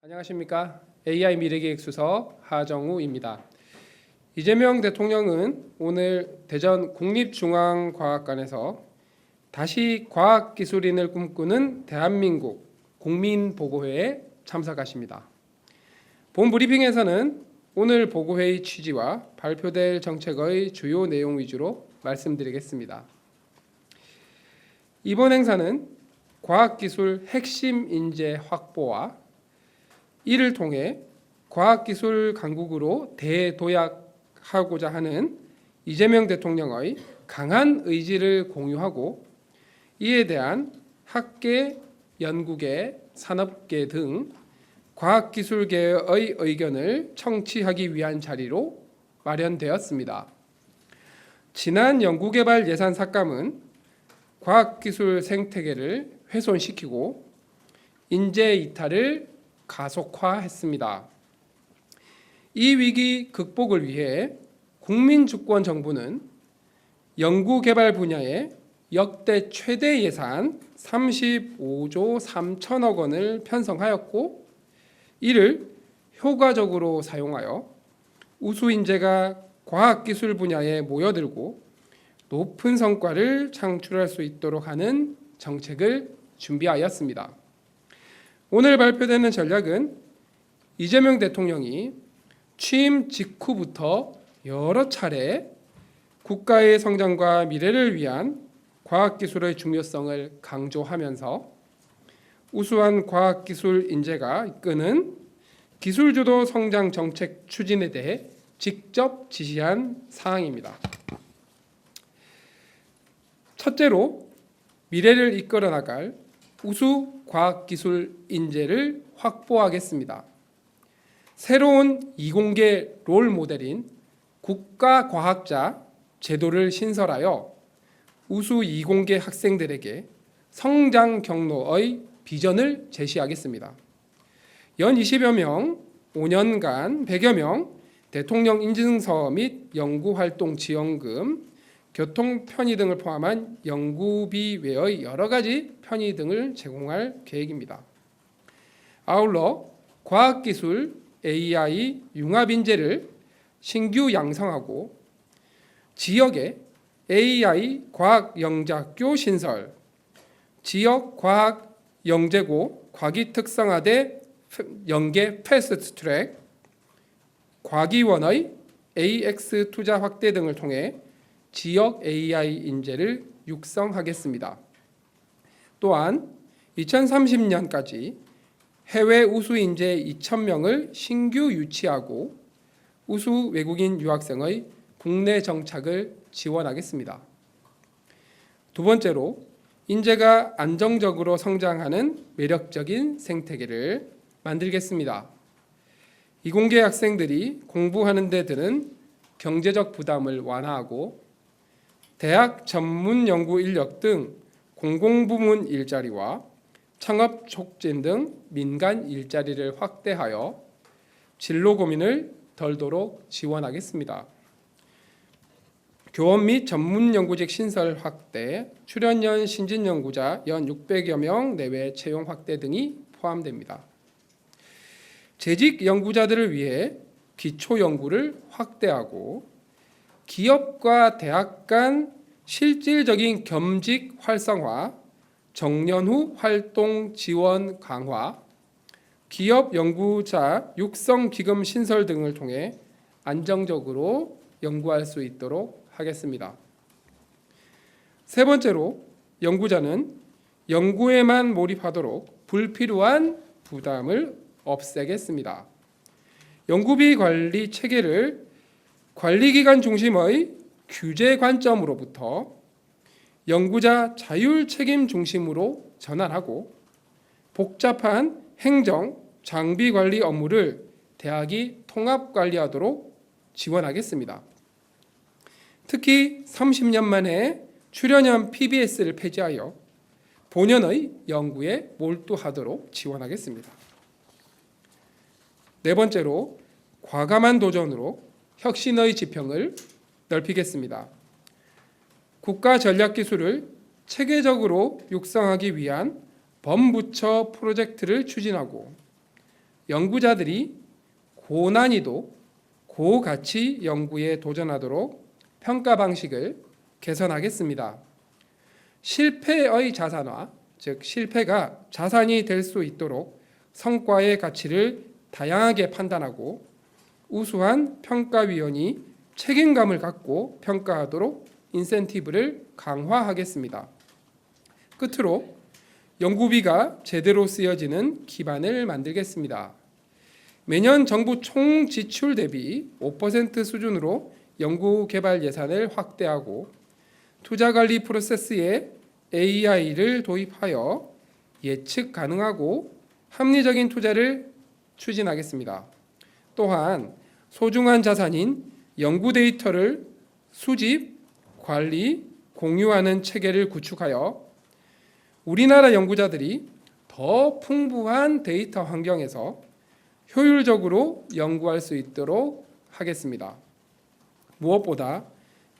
안녕하십니까. AI 미래기획수석 하정우입니다. 이재명 대통령은 오늘 대전 국립중앙과학관에서 다시 과학기술인을 꿈꾸는 대한민국 국민보고회에 참석하십니다. 본 브리핑에서는 오늘 보고회의 취지와 발표될 정책의 주요 내용 위주로 말씀드리겠습니다. 이번 행사는 과학기술 핵심 인재 확보와 이를 통해 과학기술 강국으로 대도약하고자 하는 이재명 대통령의 강한 의지를 공유하고 이에 대한 학계, 연구계, 산업계 등 과학기술계의 의견을 청취하기 위한 자리로 마련되었습니다. 지난 연구개발 예산 삭감은 과학기술 생태계를 훼손시키고 인재 이탈을 가속화했습니다. 이 위기 극복을 위해 국민주권정부는 연구개발 분야에 역대 최대 예산 35조 3천억 원을 편성하였고 이를 효과적으로 사용하여 우수 인재가 과학기술 분야에 모여들고 높은 성과를 창출할 수 있도록 하는 정책을 준비하였습니다. 오늘 발표되는 전략은 이재명 대통령이 취임 직후부터 여러 차례 국가의 성장과 미래를 위한 과학기술의 중요성을 강조하면서 우수한 과학기술 인재가 이끄는 기술주도 성장 정책 추진에 대해 직접 지시한 사항입니다. 첫째로 미래를 이끌어 나갈 우수 과학기술 인재를 확보하겠습니다. 새로운 이공계 롤 모델인 국가과학자 제도를 신설하여 우수 이공계 학생들에게 성장 경로의 비전을 제시하겠습니다. 연 20여 명, 5년간 100여 명 대통령 인증서 및 연구활동 지원금, 교통 편의 등을 포함한 연구비 외의 여러 가지 편의 등을 제공할 계획입니다. 아울러 과학기술, AI, 융합인재를 신규 양성하고 지역에 AI 과학영재학교 신설, 지역과학영재고 과기특성화대 연계 패스트트랙, 과기원의 AX 투자 확대 등을 통해 지역 AI 인재를 육성하겠습니다. 또한 2030년까지 해외 우수 인재 2,000명을 신규 유치하고 우수 외국인 유학생의 국내 정착을 지원하겠습니다. 두 번째로 인재가 안정적으로 성장하는 매력적인 생태계를 만들겠습니다. 이공계 학생들이 공부하는 데 드는 경제적 부담을 완화하고 대학 전문 연구 인력 등 공공부문 일자리와 창업 촉진 등 민간 일자리를 확대하여 진로 고민을 덜도록 지원하겠습니다. 교원 및 전문 연구직 신설 확대, 출연연 신진 연구자 연 600여 명 내외 채용 확대 등이 포함됩니다. 재직 연구자들을 위해 기초 연구를 확대하고 기업과 대학 간 실질적인 겸직 활성화, 정년 후 활동 지원 강화, 기업 연구자 육성 기금 신설 등을 통해 안정적으로 연구할 수 있도록 하겠습니다. 세 번째로 연구자는 연구에만 몰입하도록 불필요한 부담을 없애겠습니다. 연구비 관리 체계를 관리기관 중심의 규제 관점으로부터 연구자 자율 책임 중심으로 전환하고 복잡한 행정, 장비 관리 업무를 대학이 통합 관리하도록 지원하겠습니다. 특히 30년 만에 출연연 PBS를 폐지하여 본연의 연구에 몰두하도록 지원하겠습니다. 네 번째로 과감한 도전으로 혁신의 지평을 넓히겠습니다. 국가 전략 기술을 체계적으로 육성하기 위한 범부처 프로젝트를 추진하고 연구자들이 고난이도, 고가치 연구에 도전하도록 평가 방식을 개선하겠습니다. 실패의 자산화, 즉 실패가 자산이 될 수 있도록 성과의 가치를 다양하게 판단하고 우수한 평가위원이 책임감을 갖고 평가하도록 인센티브를 강화하겠습니다. 끝으로 연구비가 제대로 쓰여지는 기반을 만들겠습니다. 매년 정부 총 지출 대비 5% 수준으로 연구개발 예산을 확대하고 투자관리 프로세스에 AI를 도입하여 예측 가능하고 합리적인 투자를 추진하겠습니다. 또한 소중한 자산인 연구 데이터를 수집, 관리, 공유하는 체계를 구축하여 우리나라 연구자들이 더 풍부한 데이터 환경에서 효율적으로 연구할 수 있도록 하겠습니다. 무엇보다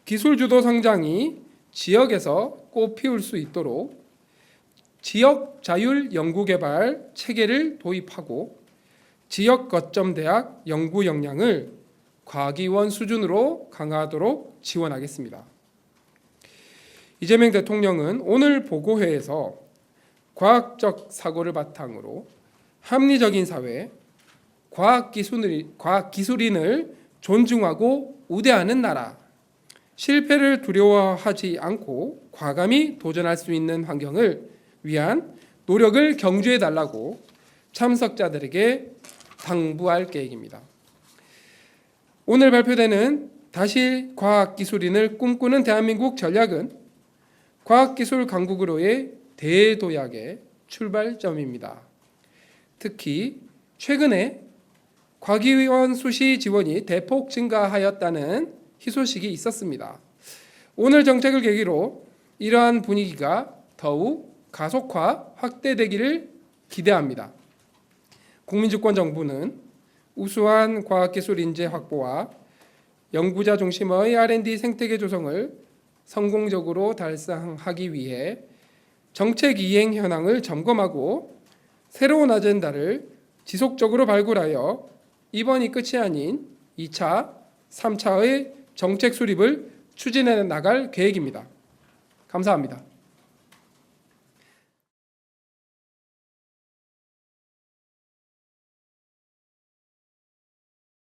기술 주도 성장이 지역에서 꽃피울 수 있도록 지역 자율 연구개발 체계를 도입하고 지역 거점 대학 연구 역량을 과기원 수준으로 강화하도록 지원하겠습니다. 이재명 대통령은 오늘 보고회에서 과학적 사고를 바탕으로 합리적인 사회, 과학기술인을 존중하고 우대하는 나라, 실패를 두려워하지 않고 과감히 도전할 수 있는 환경을 위한 노력을 경주해달라고 참석자들에게 당부할 계획입니다. 오늘 발표되는 다시 과학기술인을 꿈꾸는 대한민국 전략은 과학기술 강국으로의 대도약의 출발점입니다. 특히 최근에 과기원 수시 지원이 대폭 증가하였다는 희소식이 있었습니다. 오늘 정책을 계기로 이러한 분위기가 더욱 가속화, 확대되기를 기대합니다. 국민주권정부는 우수한 과학기술 인재 확보와 연구자 중심의 R&D 생태계 조성을 성공적으로 달성하기 위해 정책 이행 현황을 점검하고 새로운 아젠다를 지속적으로 발굴하여 이번이 끝이 아닌 2차, 3차의 정책 수립을 추진해 나갈 계획입니다. 감사합니다.